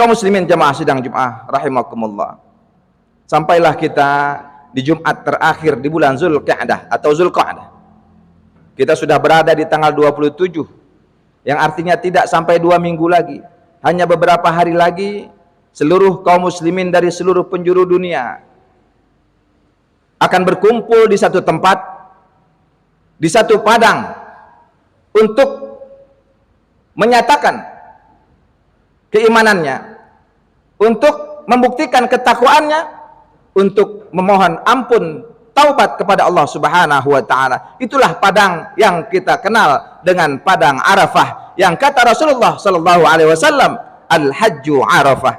Kaum muslimin jamaah sidang Jumat rahimakumullah. Sampailah kita di Jumat terakhir di bulan Zulqa'dah atau Zulqa'dah. Kita sudah berada di tanggal 27, yang artinya tidak sampai 2 minggu lagi. Hanya beberapa hari lagi seluruh kaum muslimin dari seluruh penjuru dunia akan berkumpul di satu tempat, di satu padang, untuk menyatakan keimanannya, untuk membuktikan ketakwaannya, untuk memohon ampun taubat kepada Allah Subhanahu wa taala. Itulah padang yang kita kenal dengan padang Arafah, yang kata Rasulullah sallallahu alaihi wasallam, al-hajju Arafah.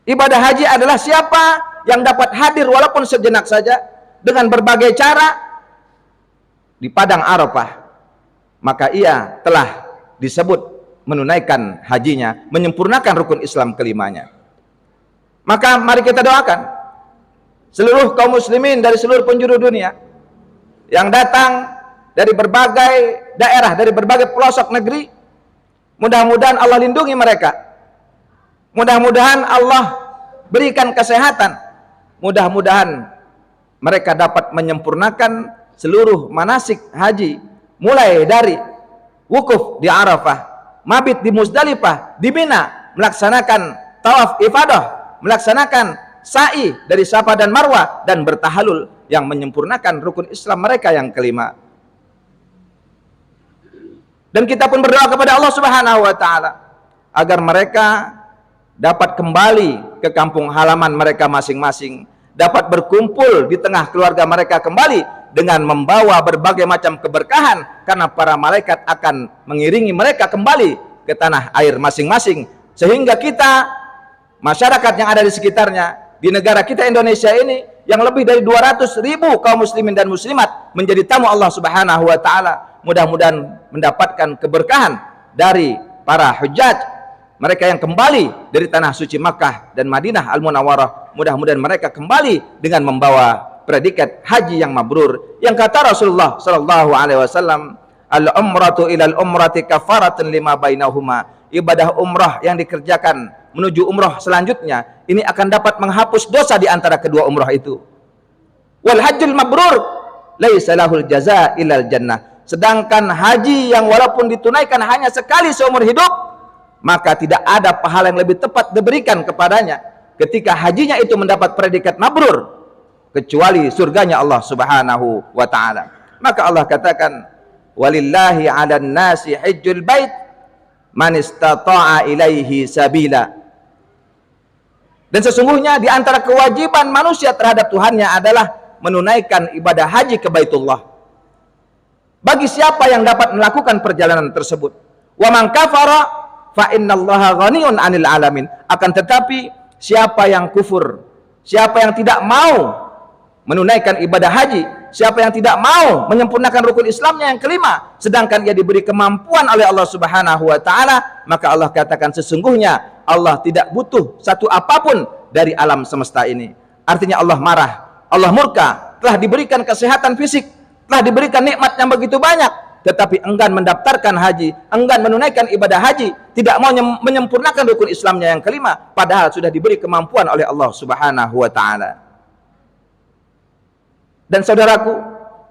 Ibadah haji adalah siapa yang dapat hadir walaupun sejenak saja dengan berbagai cara di padang Arafah, maka ia telah disebut menunaikan hajinya, menyempurnakan rukun Islam kelimanya. Maka mari kita doakan seluruh kaum muslimin dari seluruh penjuru dunia yang datang dari berbagai daerah, dari berbagai pelosok negeri. Mudah-mudahan Allah lindungi mereka, mudah-mudahan Allah berikan kesehatan, mudah-mudahan mereka dapat menyempurnakan seluruh manasik haji, mulai dari wukuf di Arafah, mabit di Muzdalifah, di Mina, melaksanakan tawaf ifadah, melaksanakan sa'i dari Safa dan Marwah, dan bertahalul, yang menyempurnakan rukun Islam mereka yang kelima. Dan kita pun berdoa kepada Allah Subhanahu wa taala agar mereka dapat kembali ke kampung halaman mereka masing-masing, dapat berkumpul di tengah keluarga mereka kembali dengan membawa berbagai macam keberkahan, karena para malaikat akan mengiringi mereka kembali ke tanah air masing-masing, sehingga kita, masyarakat yang ada di sekitarnya, di negara kita Indonesia ini, yang lebih dari 200.000 kaum muslimin dan muslimat menjadi tamu Allah Subhanahu wa taala, mudah-mudahan mendapatkan keberkahan dari para hujjaj, mereka yang kembali dari tanah suci Makkah dan Madinah Al-Munawwarah. Mudah-mudahan mereka kembali dengan membawa predikat haji yang mabrur, yang kata Rasulullah sallallahu alaihi wasallam, al-umratu ilal umrati kafaratun lima bainahuma. Ibadah umrah yang dikerjakan menuju umrah selanjutnya ini akan dapat menghapus dosa di antara kedua umrah itu. Wal hajjul mabrur laisa lahul jazaa illal jannah. Sedangkan haji yang walaupun ditunaikan hanya sekali seumur hidup, maka tidak ada pahala yang lebih tepat diberikan kepadanya ketika hajinya itu mendapat predikat mabrur, kecuali surganya Allah Subhanahu wa taala. Maka Allah katakan, walillahi 'alan nasi hajjul bait man istata'a ilaihi sabila. Dan sesungguhnya di antara kewajiban manusia terhadap Tuhannya adalah menunaikan ibadah haji ke Baitullah, bagi siapa yang dapat melakukan perjalanan tersebut. Wa man kafara fa innallaha ghaniyun 'anil alamin. Akan tetapi siapa yang kufur, siapa yang tidak mau menunaikan ibadah haji, siapa yang tidak mau menyempurnakan rukun Islamnya yang kelima, sedangkan ia diberi kemampuan oleh Allah Subhanahu wa taala, maka Allah katakan sesungguhnya Allah tidak butuh satu apapun dari alam semesta ini. Artinya Allah marah, Allah murka, telah diberikan kesehatan fisik, telah diberikan nikmat yang begitu banyak, tetapi enggan mendaftarkan haji, enggan menunaikan ibadah haji, tidak mau menyempurnakan rukun Islamnya yang kelima, padahal sudah diberi kemampuan oleh Allah Subhanahu wa taala. Dan saudaraku,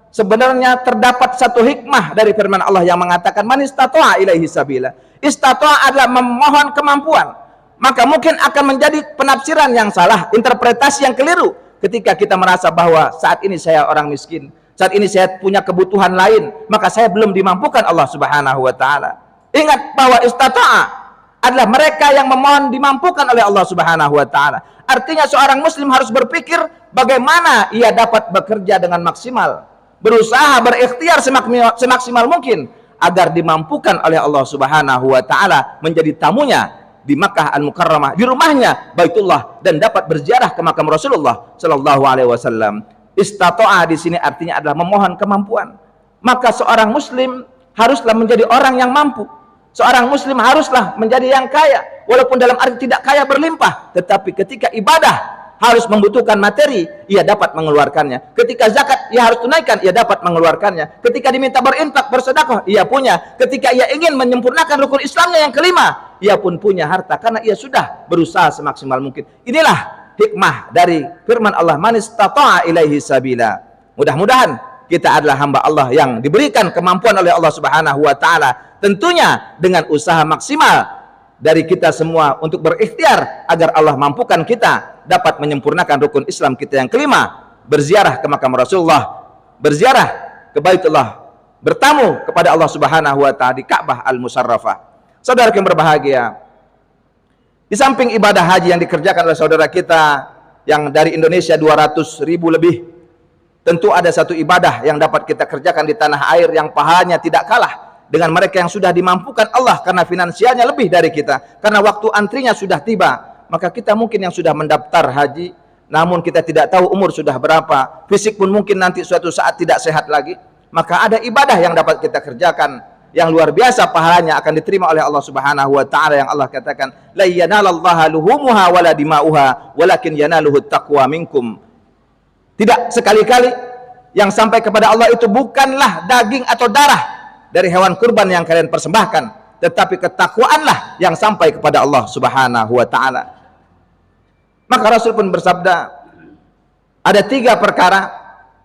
sebenarnya terdapat satu hikmah dari firman Allah yang mengatakan man istata'a ilaihi sabila. Istata'a adalah memohon kemampuan. Maka mungkin akan menjadi penafsiran yang salah, interpretasi yang keliru ketika kita merasa bahwa saat ini saya orang miskin, saat ini saya punya kebutuhan lain, maka saya belum dimampukan Allah Subhanahu wa taala. Ingat bahwa istata'a adalah mereka yang memohon dimampukan oleh Allah Subhanahu wa taala. Artinya seorang muslim harus berpikir bagaimana ia dapat bekerja dengan maksimal, berusaha berikhtiar semaksimal mungkin agar dimampukan oleh Allah Subhanahu wa taala menjadi tamunya di Makkah Al-Mukarramah, di rumahnya Baitullah, dan dapat berziarah ke makam Rasulullah sallallahu alaihi wasallam. Istata'a di sini artinya adalah memohon kemampuan. Maka seorang muslim haruslah menjadi orang yang mampu. Seorang muslim haruslah menjadi yang kaya, walaupun dalam arti tidak kaya berlimpah, tetapi ketika ibadah harus membutuhkan materi, ia dapat mengeluarkannya. Ketika zakat ia harus tunaikan, ia dapat mengeluarkannya. Ketika diminta berinfak, bersedekah, ia punya. Ketika ia ingin menyempurnakan rukun Islamnya yang kelima, ia pun punya harta karena ia sudah berusaha semaksimal mungkin. Inilah hikmah dari firman Allah, man istata'a ilaihi sabila. Mudah-mudahan kita adalah hamba Allah yang diberikan kemampuan oleh Allah Subhanahu wa taala, tentunya dengan usaha maksimal dari kita semua untuk berikhtiar agar Allah mampukan kita dapat menyempurnakan rukun Islam kita yang kelima, berziarah ke makam Rasulullah, berziarah ke Baitullah, bertamu kepada Allah Subhanahu wa taala di Ka'bah Al-Musarrafah. Saudara yang berbahagia, di samping ibadah haji yang dikerjakan oleh saudara kita yang dari Indonesia 200.000 lebih, tentu ada satu ibadah yang dapat kita kerjakan di tanah air yang pahalanya tidak kalah dengan mereka yang sudah dimampukan Allah karena finansialnya lebih dari kita, karena waktu antrinya sudah tiba. Maka kita mungkin yang sudah mendaftar haji, namun kita tidak tahu umur sudah berapa, fisik pun mungkin nanti suatu saat tidak sehat lagi, maka ada ibadah yang dapat kita kerjakan yang luar biasa pahalanya akan diterima oleh Allah Subhanahu wa taala, yang Allah katakan, la yanalallaha luhumuha wala dima'uha walakin yanaluhu taqwa minkum. Tidak sekali-kali yang sampai kepada Allah itu bukanlah daging atau darah dari hewan kurban yang kalian persembahkan, tetapi ketakwaanlah yang sampai kepada Allah Subhanahu wa taala. Maka Rasul pun bersabda, ada 3 perkara,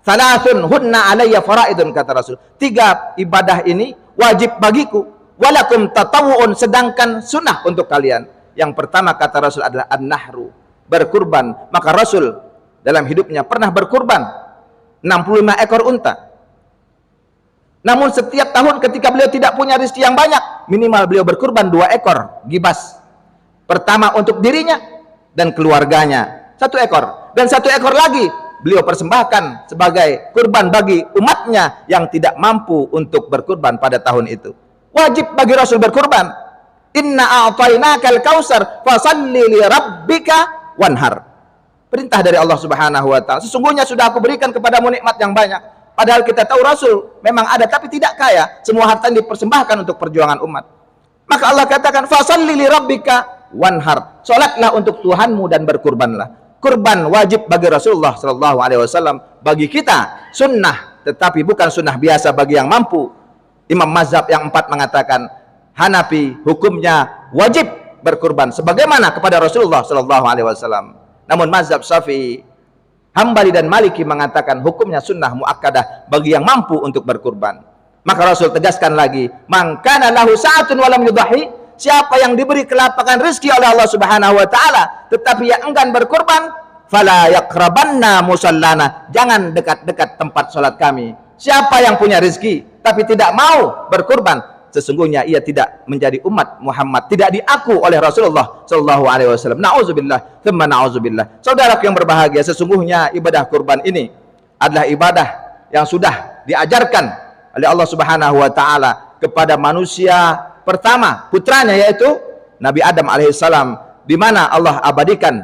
salasun hunna alayya faraidun, kata Rasul. 3 ibadah ini wajib bagiku, walakum tatawu'un, sedangkan sunnah untuk kalian. Yang pertama kata Rasul adalah an-nahru, berkurban. Maka Rasul dalam hidupnya pernah berkurban 65 ekor unta. Namun setiap tahun ketika beliau tidak punya rezeki yang banyak, minimal beliau berkurban 2 ekor gibas. Pertama untuk dirinya dan keluarganya 1 ekor, dan 1 ekor lagi beliau persembahkan sebagai kurban bagi umatnya yang tidak mampu untuk berkurban pada tahun itu. Wajib bagi Rasul berkurban. Inna a'tainakal kausar fasalli li rabbika wanhar. Perintah dari Allah Subhanahu wa taala. Sesungguhnya sudah aku berikan kepadamu nikmat yang banyak. Padahal kita tahu Rasul memang ada tapi tidak kaya. Semua harta dipersembahkan untuk perjuangan umat. Maka Allah katakan fasalli li rabbika wanhar. Salatlah untuk Tuhanmu dan berkurbanlah. Kurban wajib bagi Rasulullah sallallahu alaihi wasallam. Bagi kita sunnah, tetapi bukan sunnah biasa bagi yang mampu. Imam mazhab yang 4 mengatakan Hanafi hukumnya wajib berkurban sebagaimana kepada Rasulullah sallallahu alaihi wasallam. Namun mazhab Syafi'i, Hambali dan Maliki mengatakan hukumnya sunnah muakkadah bagi yang mampu untuk berkurban. Maka Rasul tegaskan lagi, man kana lahu sa'atun wa lam yudhi, siapa yang diberi kelapangan rezeki oleh Allah Subhanahu wa taala tetapi yang enggan berkurban, fala yaqrabanna musallana, jangan dekat-dekat tempat salat kami. Siapa yang punya rezeki tapi tidak mau berkurban, sesungguhnya ia tidak menjadi umat Muhammad, tidak diaku oleh Rasulullah sallallahu alaihi wasallam. Nauzubillah, tsumma nauzubillah. Saudara yang berbahagia, sesungguhnya ibadah kurban ini adalah ibadah yang sudah diajarkan oleh Allah Subhanahu wa taala kepada manusia pertama, putranya yaitu Nabi Adam alaihissalam, di mana Allah abadikan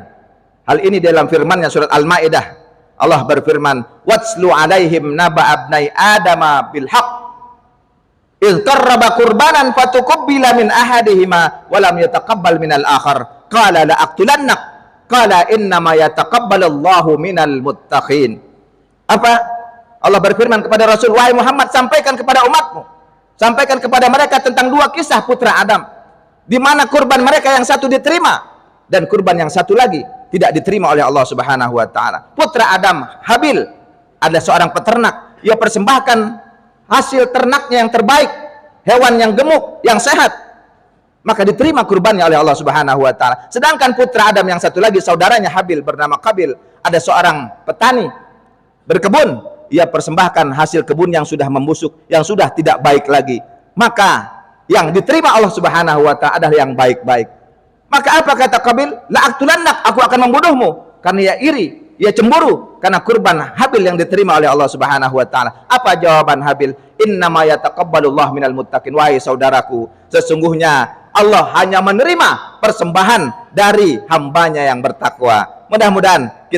hal ini dalam firman-Nya surat Al-Maidah. Allah berfirman, watslu alaihim naba abnai adama bil haqq idh qarraba qurbanan fatuqabbila min ahadihima wa lam yataqabbal minal akhar qala la aqtulannak qala innama yataqabbalullahu minal muttaqin. Apa? Allah berfirman kepada Rasul, wahai Muhammad, sampaikan kepada umatmu, sampaikan kepada mereka tentang 2 kisah putra Adam, di mana kurban mereka yang satu diterima dan kurban yang satu lagi tidak diterima oleh Allah Subhanahu wa taala. Putra Adam, Habil, adalah seorang peternak. Ia persembahkan hasil ternaknya yang terbaik, hewan yang gemuk, yang sehat, maka diterima kurbannya oleh Allah Subhanahu wa taala. Sedangkan putra Adam yang satu lagi, saudaranya Habil bernama Qabil, ada seorang petani berkebun. Ia persembahkan hasil kebun yang sudah membusuk, yang sudah tidak baik lagi. Maka yang diterima Allah Subhanahu wa taala adalah yang baik-baik. Maka apa kata Qabil? La aqtulannak, aku akan membunuhmu. Karena ia iri, ia cemburu karena kurban Habil yang diterima oleh Allah Subhanahu wa taala. Apa jawaban Habil? Innama yataqabbalullahu minal muttaqin. Wahai saudaraku, sesungguhnya Allah hanya menerima persembahan dari hambanya yang bertakwa. Mudah-mudahan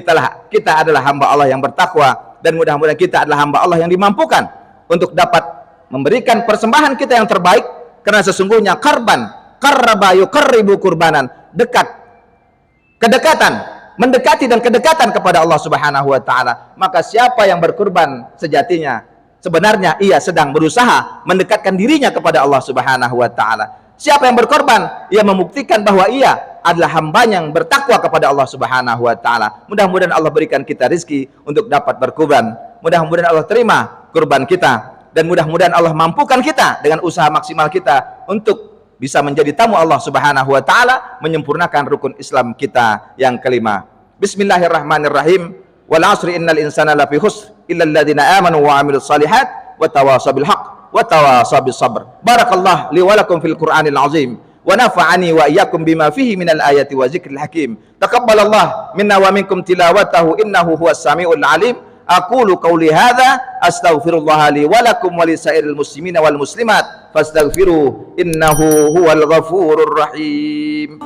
kita adalah hamba Allah yang bertakwa, dan mudah-mudahan kita adalah hamba Allah yang dimampukan untuk dapat memberikan persembahan kita yang terbaik, karena sesungguhnya qarraba yuqarribu kurbanan, kedekatan, mendekati dan kedekatan kepada Allah Subhanahu wa taala. Maka siapa yang berkurban sejatinya sebenarnya ia sedang berusaha mendekatkan dirinya kepada Allah Subhanahu wa taala. Siapa yang berkorban, ia membuktikan bahwa ia adalah hamba yang bertakwa kepada Allah Subhanahu wa taala. Mudah-mudahan Allah berikan kita rezeki untuk dapat berkorban. Mudah-mudahan Allah terima kurban kita, dan mudah-mudahan Allah mampukan kita dengan usaha maksimal kita untuk bisa menjadi tamu Allah Subhanahu wa taala, menyempurnakan rukun Islam kita yang kelima. Bismillahirrahmanirrahim. Wal 'asri innal insana lafi khusr illa alladziina aamanu wa 'amilus shalihat wa tawashaw bil haqq wa tawashaw bis sabr. Barakallahu li wa lakum fil Qur'anil 'azim wa nafa'ani wa iyyakum bima fihi minal ayati wa dzikril hakim. Taqabbalallahu minna wa minkum tilawatahu innahu huwas samiul 'alim. Aqulu qawli hadza astaghfirullah li wa lakum wa li sairil muslimina wal muslimat fastaghfiruhu innahu huwal ghafurur rahim.